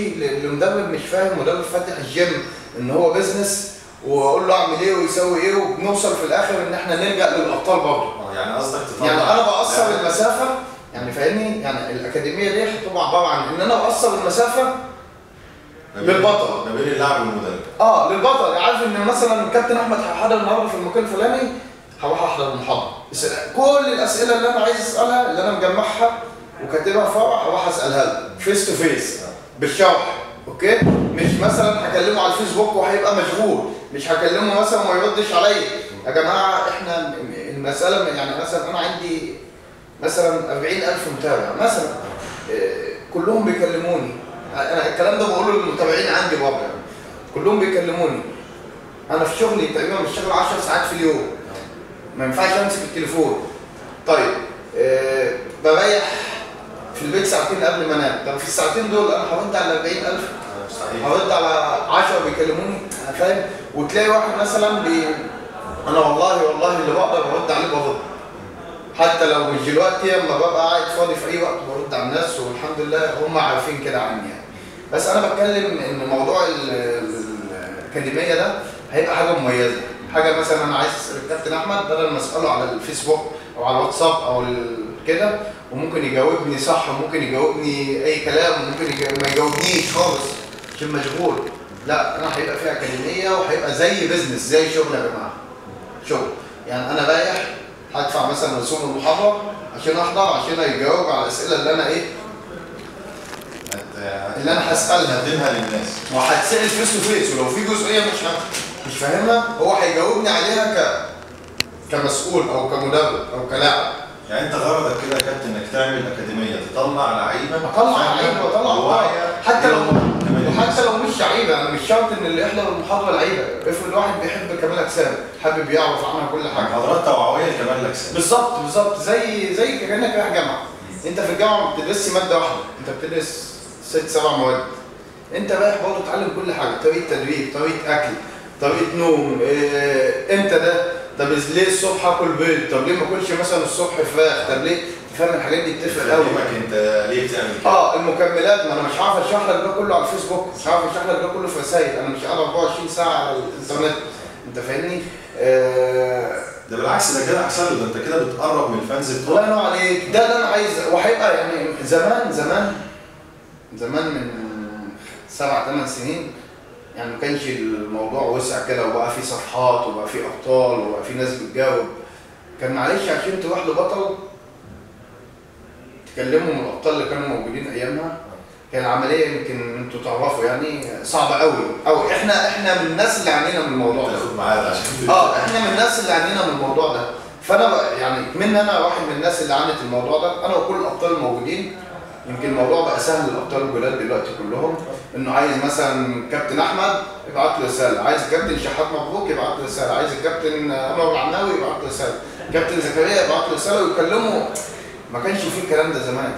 لمدرب مش فاهم، مدرب فاتح الجيم ان هو بيزنس، واقول له اعمل ايه ويسوي ايه، وبنوصل في الاخر ان احنا نلجا للابطال برضه. يعني قصدك تطلع، يعني انا بقصر المسافه. يعني فاهمني، يعني الاكاديميه دي هتبقى عباره عن ان انا بقصر المسافه للبطل ما بين اللاعب والمدرب. للبطل. عارف ان مثلا الكابتن احمد هيحضر النهارده في المكان الفلاني، هروح احضر المحاضره. كل الاسئله اللي انا عايز اسالها اللي انا مجمعها وكاتبها في ورقه هروح اسالها له فيس تو فيس بالشرح. اوكي. مش مثلا هكلمه على الفيسبوك وهيبقى مشغول، مش هكلمه مثلا وما يردش عليا. يا جماعه احنا المساله يعني مثلا انا عندي مثلا 40,000 متابع مثلا، كلهم بيكلموني. انا الكلام ده بقوله للمتابعين عندي برضه، كلهم بيكلموني. انا في شغلي تقريبا بشتغل 10 ساعات في اليوم، ما ينفعش امسك التليفون. طيب بريح في البيت ساعتين قبل ما انام. طب في الساعتين دول انا هرد على 40,000، هرد على 10 بيكلموني. انا فاهم. وتلاقي واحد مثلا انا والله اللي بقدر ارد عليه برد. حتى لو مش دلوقتي، لما ببقى قاعد فاضي في اي وقت برد على الناس، والحمد لله هم عارفين كده عني يعني. بس انا بتكلم ان موضوع الاكاديميه ده هيبقى حاجه مميزه، حاجه مثلا انا عايز اسال الكابتن احمد بدل ما اساله على الفيسبوك او على الواتساب او كده، وممكن يجاوبني صح وممكن يجاوبني اي كلام وممكن ما يجاوبنيش خالص عشان مشغول. لا، انا هيبقى فيها اكاديميه وهيبقى زي بيزنس، زي شغل يا جماعه، شغل. يعني انا رايح هدفع مثلا رسوم المحاضره عشان احضر، عشان يجاوب على الاسئله اللي انا اللي انا هسالها تقدمها للناس، وهتسال فيس تو فيس، ولو في جزئيه مش فاهمها هو هيجاوبني عليها كمسؤول او كمدرب او كلاعب. يعني انت غرضك كده يا كابتن انك تعمل اكاديميه تطلع لعيبه، اطلع لعيبه واطلع حتى لو مش لعيبه. انا مش شرط ان اللي يحضر المحاضره لعيبه، افرض واحد بيحب كمال اجسام، حابب يعرف عنها كل حاجه، محاضرات توعويه لكمال الاجسام. بالظبط زي كانك رايح جامعه. انت في الجامعه ما بتدرسش ماده واحده، انت بتدرس 6-7 مواد. انت رايح برضه تتعلم كل حاجه، طريقه تدريب، طريقه اكل، طريقه نوم، امتى ده، طب ليه الصبح اكل بيض، طب ليه ما اكلش مثلا الصبح فراخ، طب ليه، فاهم الحاجات دي بتفرق قوي. انت ليه بتعمل كده؟ المكملات، ما انا مش عارف اشرح لك ده كله على الفيسبوك، مش عارف اشرح لك ده كله في رسائل، انا مش قاعد 24 ساعه على الانترنت، انت فاهمني؟ ده بالعكس، ده كده احسن له، ده انت كده بتقرب من الفانز بتوعك. الله ينور عليك، ده اللي انا عايز. وهيبقى يعني زمان من 7-8 سنين يعني ما كانش الموضوع وسع كده، وبقى في صفحات وبقى في ابطال وبقى في ناس بتجاوب. كان معلش عشان تروح لبطل تكلموا من الابطال اللي كانوا موجودين ايامها، كان العمليه يمكن انتوا تعرفوا يعني صعبه قوي، او احنا من الناس اللي عانينا من الموضوع ده. تاخد معانا عشان احنا من الناس اللي عانينا من الموضوع ده. فانا يعني من انا واحد من الناس اللي عانت الموضوع ده، انا وكل الابطال الموجودين. يمكن الموضوع بقى سهل للابطال الجداد دلوقتي كلهم، انه عايز مثلا كابتن احمد يبعت له رساله، عايز الكابتن شحات مبروك يبعت له رساله، عايز الكابتن عمر العناوي يبعت له رساله، كابتن زكريا يبعت له رساله ويكلموا. ما كانش فيه الكلام ده زمان،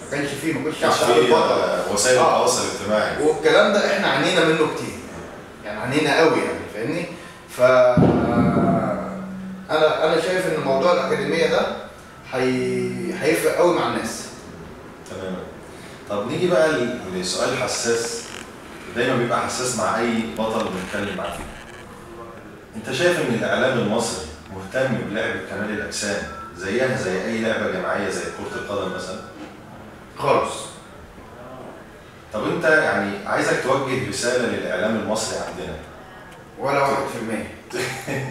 ما كانش فيه، ما كنتش عارف وسائل التواصل الاجتماعي، والكلام ده احنا عانينا منه كتير، يعني عانينا قوي يعني، فاهمني؟ ف انا شايف ان موضوع الاكاديميه ده هيفرق قوي مع الناس. تمام. طب نيجي بقى لسؤال حساس، دايما بيبقى حساس مع اي بطل بنتكلم معاه فيه. انت شايف ان الاعلام المصري مهتم بلعبه كمال الاجسام زيها زي اي لعبه جماعيه زي كره القدم مثلا؟ خالص. طب انت يعني عايزك توجه رساله للاعلام المصري عندنا. ولا 1%.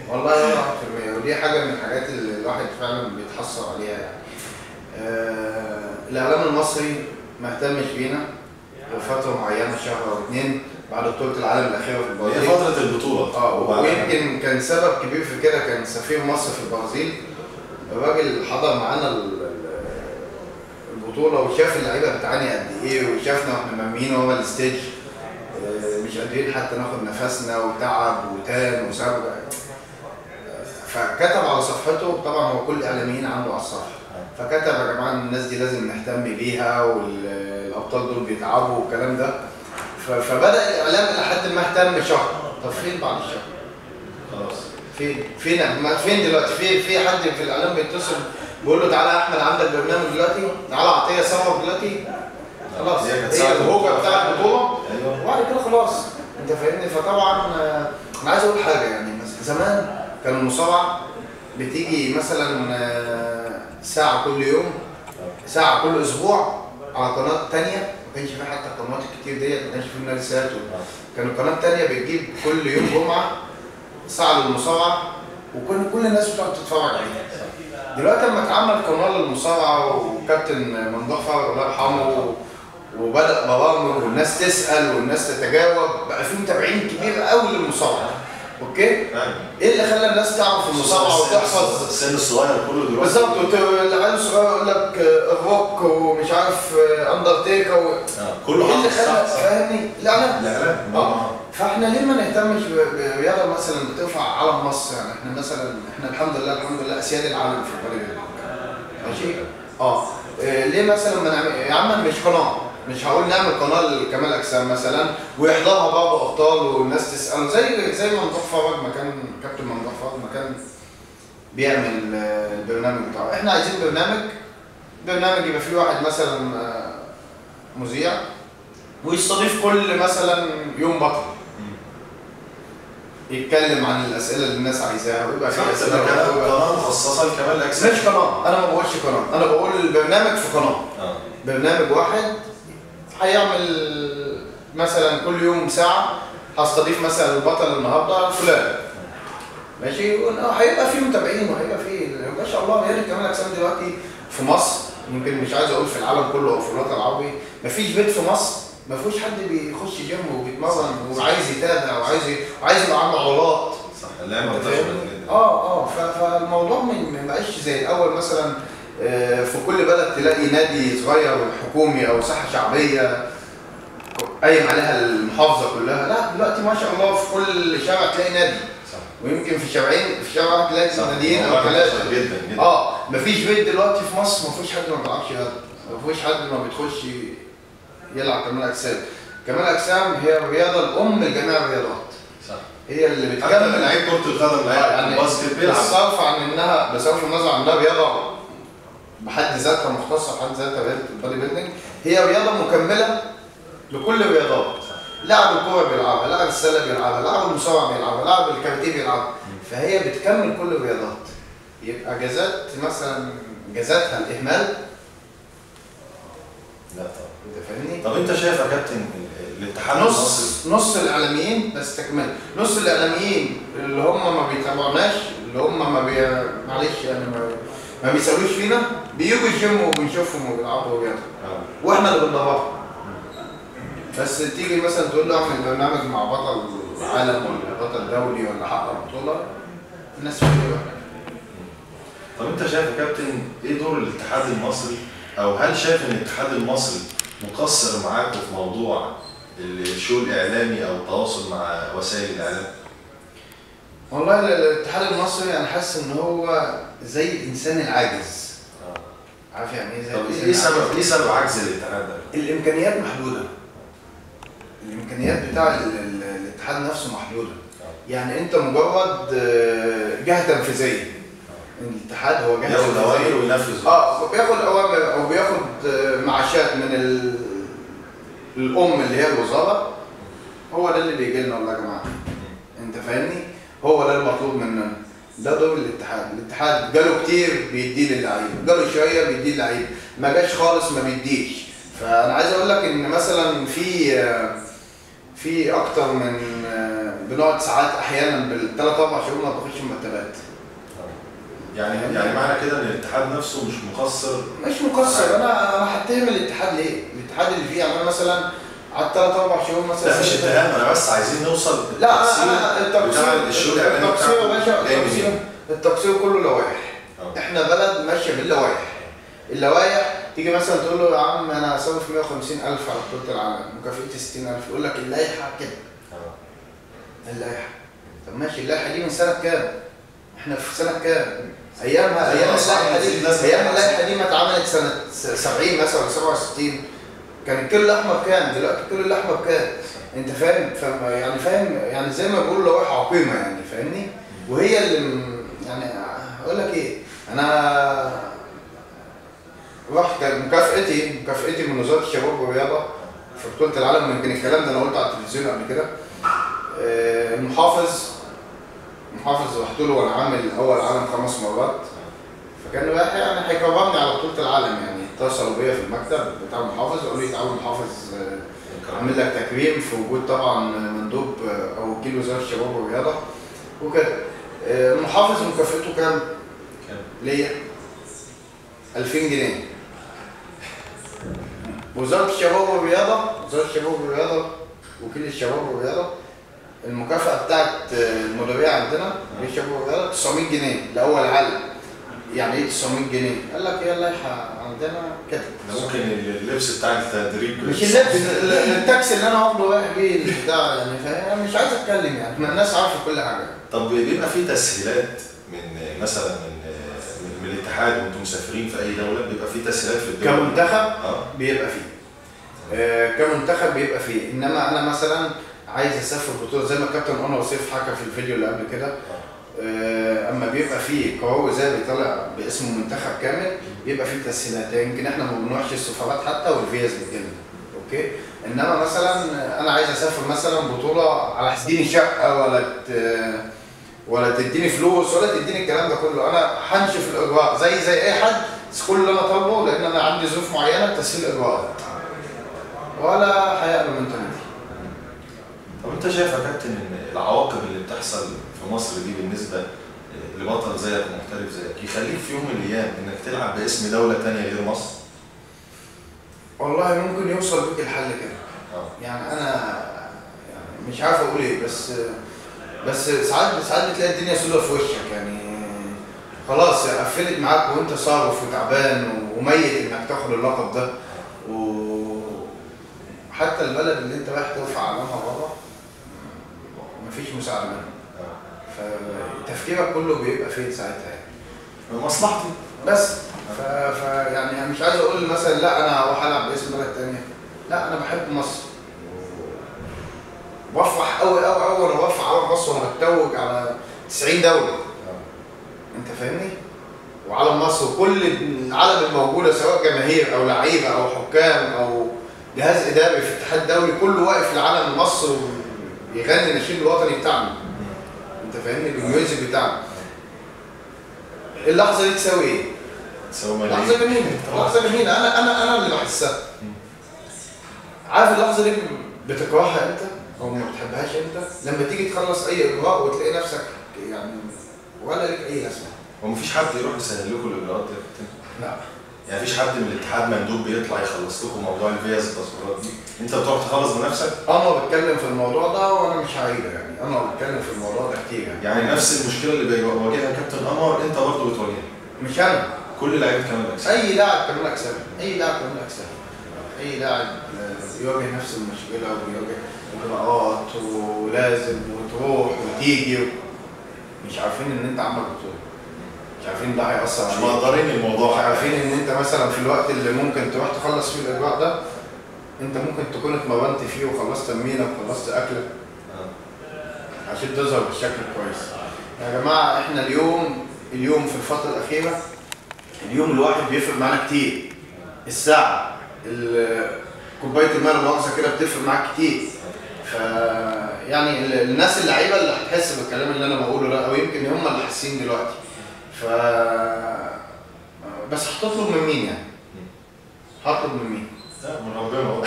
والله ولا 1%، ودي حاجه من الحاجات اللي الواحد فعلا بيتحسر عليها يعني. الاعلام المصري ما اهتمش بينا لفتره معينه، شهر او 2 بعد بطوله العالم الاخيره في البرازيل. هي فتره البطوله. ويمكن كان سبب كبير في كده كان سفير مصر في البرازيل. الراجل حضر معانا البطوله وشاف اللعيبه بتعاني قد ايه، وشافنا واحنا مرميين ورا الستيج مش قادرين حتى ناخد نفسنا، وتعب وتان وسبب. فكتب على صفحته، طبعا هو كل الاعلاميين عنده على الصفحه، فكتب يا جماعه الناس دي لازم نهتم بيها، والابطال دول بيتعبوا والكلام ده. فبدا الاعلام لحد ما اهتم شهر. طب فين بعد الشهر؟ خلاص. فين دلوقتي؟ في حد في الاعلام بيتصل بيقول له تعالى يا احمد عندك برنامج دلوقتي، تعالى عطيه صور دلوقتي. خلاص، هي الهوجه بتاع البطوله وبعد كده خلاص، انت فاهمني؟ فطبعا انا عايز اقول حاجه، يعني زمان كان المصارعه بتيجي مثلا ساعه كل يوم، ساعه كل اسبوع على قناه ثانيه، ما كانش في حتى القنوات الكتير ديت، ما كانش في ناديات، كان القناه الثانيه بتجيب كل يوم جمعه ساعه للمصارعه، وكل الناس بتقعد تتفرج عليها. دلوقتي لما اتعمل قناه للمصارعه وكابتن ممدوح فرج الله يرحمه وبدا برامج والناس تسال والناس تتجاوب، بقى في متابعين كبير قوي للمصارعه. اوكي؟ ايه اللي خلى الناس تعرف المصارعه وتحفظ السن الصغير كله دلوقتي؟ بالظبط، العيال الصغير يقول لك الروك ومش عارف اندرتيكر كله ايه اللي خلى، فاهمني؟ الاعلام. فاحنا ليه ما نهتمش برياضه مثلا بترفع علم مصر؟ يعني احنا مثلا الحمد لله اسياد العالم في البولي، ماشي؟ ليه مثلا ما نعمل يا عم؟ مش قناه، مش هقول نعمل قناه لكمال اجسام مثلا ويحضرها بعض ابطال والناس تساله، زي ممدوح فرج، مكان كابتن ممدوح فرج، مكان بيعمل البرنامج بتاعه. احنا عايزين برنامج يبقى فيه واحد مثلا مذيع ويستضيف كل مثلا يوم بطل يتكلم عن الاسئله اللي الناس عايزاها، ويبقى في اسئله قناه مخصصه لكمال الاجسام. مش قناه، انا ما بقولش قناه، انا بقول برنامج في قناه. برنامج واحد هيعمل مثلا كل يوم ساعه، هستضيف مثلا البطل النهارده فلان، ماشي، هيبقى فيه متابعين وهيبقى فيه ما شاء الله. يعني كمال الاجسام دلوقتي في مصر، يمكن مش عايز اقول في العالم كله او في الوطن العربي، مفيش بيت في مصر ما فيهوش حد بيخش جيم وبيتمرن وعايز يتابع وعايز يبقى عنده عضلات. صح، اللعبه منتشره جدا. فالموضوع ما بقاش زي الاول مثلا. في كل بلد تلاقي نادي صغير حكومي او ساحه شعبيه قايم عليها المحافظه كلها، لا دلوقتي ما شاء الله في كل شارع تلاقي نادي. صح. ويمكن في شارع واحد تلاقي ناديين او ثلاثه. جدا جدا. مفيش بيت دلوقتي في مصر مفيش حد ما بيلعبش رياضه، مفيش حد ما بيدخلش يلعب كمال اجسام. كمال الاجسام هي الرياضه الام لجميع الرياضات. صح. هي اللي بتكمل. حتى لعيب كره القدم، لعيب الباسكت بيلعب. بصرف النظر عن انها رياضه بحد ذاتها مختصه بحد ذاتها، رياضه البادي بيلدينج هي رياضه مكمله لكل الرياضات. لاعب الكوره بيلعبها، لاعب السله بيلعبها، لاعب المصارعه بيلعبها، لاعب الكاراتيه بيلعبها، فهي بتكمل كل الرياضات. يبقى جازاتها الاهمال. لا طبعا. انت فاهمني؟ طب انت شايف يا كابتن الاتحاد المصري نص الاعلاميين بس تكمل، نص الاعلاميين اللي هم ما بيتابعوناش، اللي هم معلش يعني ما بيسالوش فينا، بييجوا الجيم وبنشوفهم وبيلعبوا رياضه واحنا اللي بندورهم. بس تيجي مثلا تقول له اعمل برنامج مع بطل عالم ولا بطل دولي ولا حقق بطوله، الناس بتقول. طب انت شايف يا كابتن ايه دور الاتحاد المصري، او هل شايف ان الاتحاد المصري مقصر معاكم في موضوع الشو الاعلامي او التواصل مع وسائل الاعلام؟ والله الاتحاد المصري انا حاسس ان هو زي الانسان العاجز. عارف يعني ايه زي الانسان العاجز؟ ايه سبب عجز الاتحاد ده؟ الامكانيات محدوده. الامكانيات بتاع الاتحاد نفسه محدوده. يعني انت مجرد جهه تنفيذيه. الاتحاد هو جهه بياخد اوامر وينفذ. بياخد اوامر او بياخد معاشات من الام اللي هي الوزاره. هو ده اللي بيجي لنا والله يا جماعه. انت فاهمني؟ هو ده المطلوب مننا. ده دور الاتحاد جاله كتير بيديه للعيبه، جاله شويه بيديه للعيبه، ما جاش خالص ما بيديش. فانا عايز اقول لك ان مثلا في اكتر من بنقعد ساعات احيانا بالثلاث اربع شهور ما بناخدش مرتبات. يعني معنى كده ان الاتحاد نفسه مش مقصر؟ مش مقصر. انا هتهم الاتحاد ليه؟ الاتحاد اللي فيه يعني انا مثلا قعدت 3-4 شهور مثلا. لا مش اتهام، انا بس عايزين نوصل. لا انا التقصير كله لوائح. احنا بلد ماشيه باللوائح. اللوائح تيجي مثلا تقول له يا عم انا هصرف 150,000 على بطوله العالم، مكافئتي 60,000، يقول لك اللائحه كده. اللائحه. طب ماشي، اللائحه دي من سنه كام؟ احنا في سنه كام؟ ايام اللائحه دي ما اتعملت سنه 70 مثلا ولا 67. كان الكيلو الاحمر بكام؟ دلوقتي الكيلو الاحمر بكام؟ انت فاهم؟ يعني زي ما بيقولوا لوائح عقيمه يعني، فاهمني؟ وهي اللي يعني اقول لك ايه؟ انا رحت مكافئتي من وزاره الشباب والرياضه في بطوله العالم، ويمكن الكلام ده انا قلته على التلفزيون قبل كده. المحافظ رحت له وانا عامل اول عالم 5 مرات، فكان رايح يعني هيكرمني على بطوله العالم. يعني اتصلوا بيا في المكتب بتاع المحافظ قالوا لي تعالوا المحافظ عامل لك تكريم في وجود طبعا مندوب او وكيل وزاره الشباب والرياضه وكده. المحافظ مكافئته كام؟ ليا 2000 جنيه. وزاره الشباب والرياضه وكيل الشباب والرياضه المكافأة بتاعت المدربية عندنا للشباب والرياضة 900 جنيه لأول عالم. يعني ايه 900 جنيه؟ قال لك هي اللائحة عندنا كده. ممكن اللبس بتاع التدريب مش اللبس، التاكسي اللي انا واخده رايح بيه البتاع يعني، فاهم؟ مش عايز اتكلم يعني، ما الناس عارفة كل حاجة. طب بيبقى في تسهيلات من مثلا من الاتحاد وانتم مسافرين في اي دولة، بيبقى في تسهيلات في الدولة؟ كمنتخب بيبقى فيه. انما انا مثلا عايز اسافر بطوله زي ما الكابتن انور سيف حكى في الفيديو اللي قبل كده. اما بيبقى فيه قهوي زي بيطلع باسم منتخب كامل بيبقى فيه تسهيلات. يمكن احنا ما بنروحش السفارات حتى والفيز بتجيلنا. اوكي. انما مثلا انا عايز اسافر مثلا بطوله على تديني شقه ولا تديني فلوس ولا تديني الكلام ده كله، انا همشي في الاجراء زي اي حد. كل اللي انا طالبه لان انا عندي ظروف معينه تسهيل اجراءات ولا هيقبل من تاني. طب انت شايف يا كابتن ان العواقب اللي بتحصل في مصر دي بالنسبه لبطل زيك ومحترف زيك يخليك في يوم من الايام انك تلعب باسم دوله ثانيه غير مصر؟ والله ممكن يوصل بيك الحل كده. يعني انا يعني مش عارف اقول ايه، بس ساعات بتلاقي الدنيا سودة في وشك، يعني خلاص قفلت معاك وانت صارف وتعبان وميت انك تاخد اللقب ده، وحتى البلد اللي انت رايح ترفع علامها بره مفيش مساعده منها. فتفكيرك كله بيبقى فين ساعتها يعني؟ مصلحتي بس. يعني انا مش عايز اقول مثلا لا انا هروح العب باسم بلد ثانيه، لا انا بحب مصر وبفرح قوي قوي قوي وانا برفع علم مصر وانا بتوج على 90 دوله. انت فاهمني؟ وعلم مصر وكل العالم الموجوده سواء جماهير او لعيبه او حكام او جهاز اداري في الاتحاد الدولي كله واقف لعلم مصر ويغني النشيد الوطني بتاعنا. انت فاهمني؟ بالميوزك بتاعنا. اللحظه دي تساوي ايه؟ لحظه جميله، لحظه جميله. انا اللي بحسها. عارف اللحظه دي بتكرهها امتى او ما بتحبهاش امتى؟ لما تيجي تخلص اي اجراء وتلاقي نفسك يعني ولا ليك اي لازمه. هو مفيش حد يروح يسهل لكم الاجراءات دي يا كابتن؟ لا. يعني مفيش حد من الاتحاد مندوب بيطلع يخلص لكم موضوع الفيز التصويرات دي؟ انت بتروح تخلص بنفسك؟ انا بتكلم في الموضوع ده وانا مش هعيده، يعني انا بتكلم في الموضوع ده كتير يعني نفس المشكله اللي بيواجهها كابتن انور انت برضه بتواجهها؟ مش انا، كل لاعب كمان اكسب. اي لاعب كمان اكسب، اي لاعب كمان اكسب. اي لاعب بيواجه نفس المشكله وبيواجه اجراءات ولازم وتروح وتيجي مش عارفين ان انت عندك بطوله، مش عارفين ده هيأثر عليك، مش مقدرين الموضوع، مش عارفين ان انت مثلا في الوقت اللي ممكن تروح تخلص فيه الاجراء ده انت ممكن تكون اتمرنت فيه وخلصت تمرينك وخلصت اكلك عشان تظهر بالشكل الكويس. يا جماعه احنا اليوم في الفتره الاخيره اليوم الواحد بيفرق معانا كتير. الساعه كوبايه الماء المؤاخذه كده بتفرق معاك كتير. يعني الناس اللعيبه اللي هتحس بالكلام اللي انا بقوله ده او يمكن هم اللي حاسين دلوقتي. بس هتطلب من مين يعني؟ هطلب من مين؟ لا من ربنا.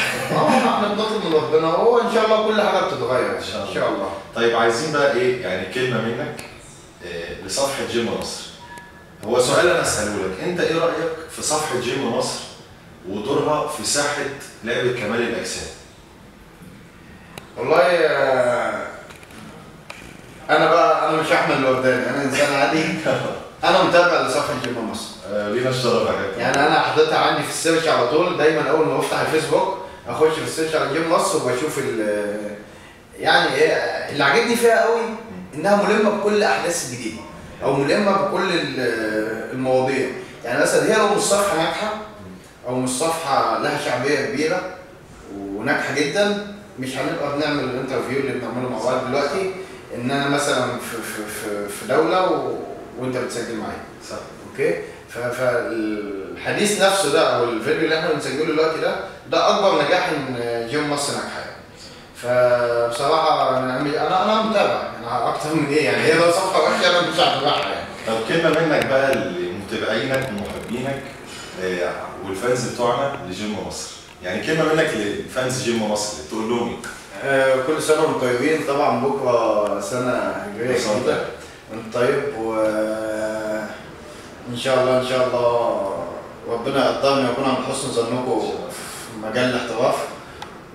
احنا بنطلب من ربنا وهو ان شاء الله كل حاجه بتتغير ان شاء الله. طيب عايزين بقى ايه يعني كلمه منك لصفحه جيم مصر. هو سؤال انا اساله لك، انت ايه رايك في صفحه جيم مصر ودورها في ساحه لعبه كمال الاجسام؟ والله انا مش احمد الورداني، انا انسان عادي. انا متابع لصفحه جيم مصر. لينا الشرف يا كابتن. يعني انا حاططها عندي في السيرش على طول، دايما اول ما بفتح الفيسبوك اخش في السيرش على جيم مصر وبشوف يعني اللي عاجبني فيها قوي انها ملمه بكل الاحداث الجديده او ملمه بكل المواضيع. يعني مثلا هي لو مش صفحه ناجحه او مش صفحه لها شعبيه كبيره وناجحه جدا مش هنبقى بنعمل الانترفيو اللي بنعمله مع بعض دلوقتي، ان انا مثلا في دوله وانت بتسجل معايا. صح. اوكي. فالحديث نفسه ده او الفيديو اللي احنا بنسجله دلوقتي ده اكبر نجاح ان جيم مصر ناجحه. فبصراحه انا متابع، انا اكتر من ايه يعني، هي لو صفحه وحشه انا مش هتابعها يعني. طب كلمه منك بقى لمتابعينك ومحبينك والفانز بتوعنا لجيم مصر، يعني كلمه منك لفانز جيم مصر تقول لهم ايه؟ كل سنه وانتم طيبين. طبعا بكره سنه هجريه جديده وانت طيب، وان شاء الله ربنا يقدرني ويكون عند حسن ظنكم في مجال الاحتراف.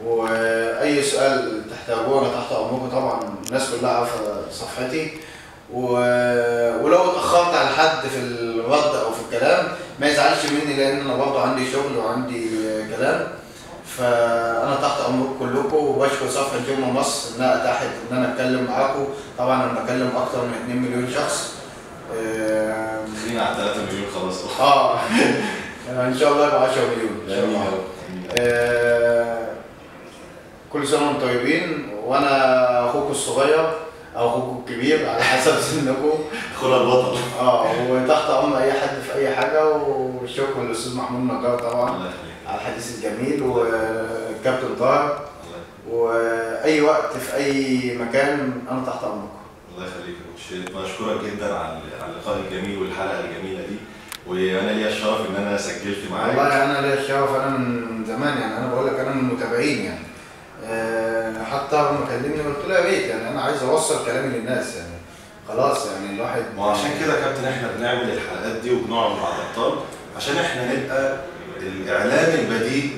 واي سؤال تحتاجوه انا تحت امركم طبعا، الناس كلها عارفه صفحتي. ولو اتاخرت على حد في الرد او في الكلام ما يزعلش مني، لان انا برضه عندي شغل وعندي كلام. فانا تحت امركم كلكم، وبشكر صفحه جيم مصر انها اتاحت ان انا اتكلم معاكم. طبعا انا بكلم اكتر من 2 مليون شخص. خلينا على 3 مليون خلاص. ان شاء الله يبقى 10 مليون ان شاء الله. كل سنه وانتم طيبين، وانا اخوكم الصغير او اخوكم الكبير على حسب سنكم. اخونا البطل. وتحت امر اي حد في اي حاجه. والشكر للاستاذ محمود النجار طبعا الله يخليك. على الحديث الجميل، والكابتن طاهر، واي وقت في اي مكان انا تحت امركم. الله يخليك يا كوتش، بشكرك جدا على اللقاء الجميل والحلقه الجميله دي، وانا ليا الشرف ان انا سجلت معاك. والله انا ليا الشرف، انا من زمان يعني، انا بقول لك انا من المتابعين يعني. حتى لما كلمني قلت له يا ريت يعني، انا عايز اوصل كلامي للناس يعني، خلاص يعني الواحد. وعشان كده يا كابتن احنا بنعمل الحلقات دي وبنقعد مع الابطال عشان احنا نبقى الاعلام البديل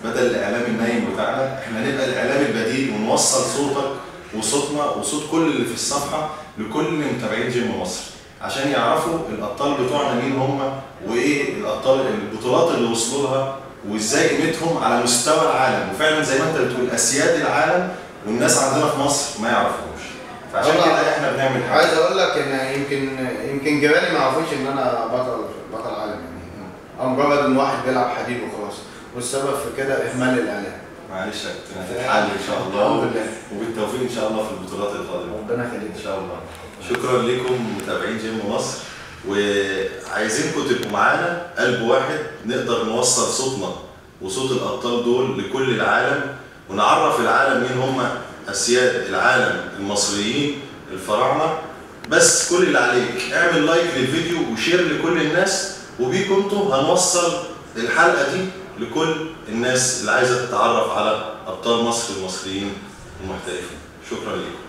بدل الاعلام النايم بتاعنا، احنا نبقى الاعلام البديل ونوصل صوتك وصوتنا وصوت كل اللي في الصفحه لكل متابعين جيم مصر عشان يعرفوا الابطال بتوعنا مين هم، وايه الابطال البطولات اللي وصلوا لها، وازاي قيمتهم على مستوى العالم. وفعلا زي ما انت بتقول اسياد العالم والناس عندنا في مصر ما يعرفوش، فعشان كده احنا بنعمل حاجه. عايز اقول لك ان يمكن جيراني ما يعرفوش ان انا بطل عالم يعني، او مجرد ان واحد بيلعب حديد وخلاص، والسبب في كده اهمال الاعلام. معلش هتتحل ان شاء الله. الحمد لله. وبالتوفيق ان شاء الله في البطولات القادمه. ربنا يخليك ان شاء الله. شكرا لكم متابعين جيم مصر، وعايزينكم تبقوا معانا قلب واحد نقدر نوصل صوتنا وصوت الابطال دول لكل العالم، ونعرف العالم مين هم اسياد العالم المصريين الفراعنه. بس كل اللي عليك اعمل لايك للفيديو وشير لكل الناس، وبيكم انتوا هنوصل الحلقه دي لكل الناس اللي عايزه تتعرف على ابطال مصر المصريين المحترفين. شكرا لكم.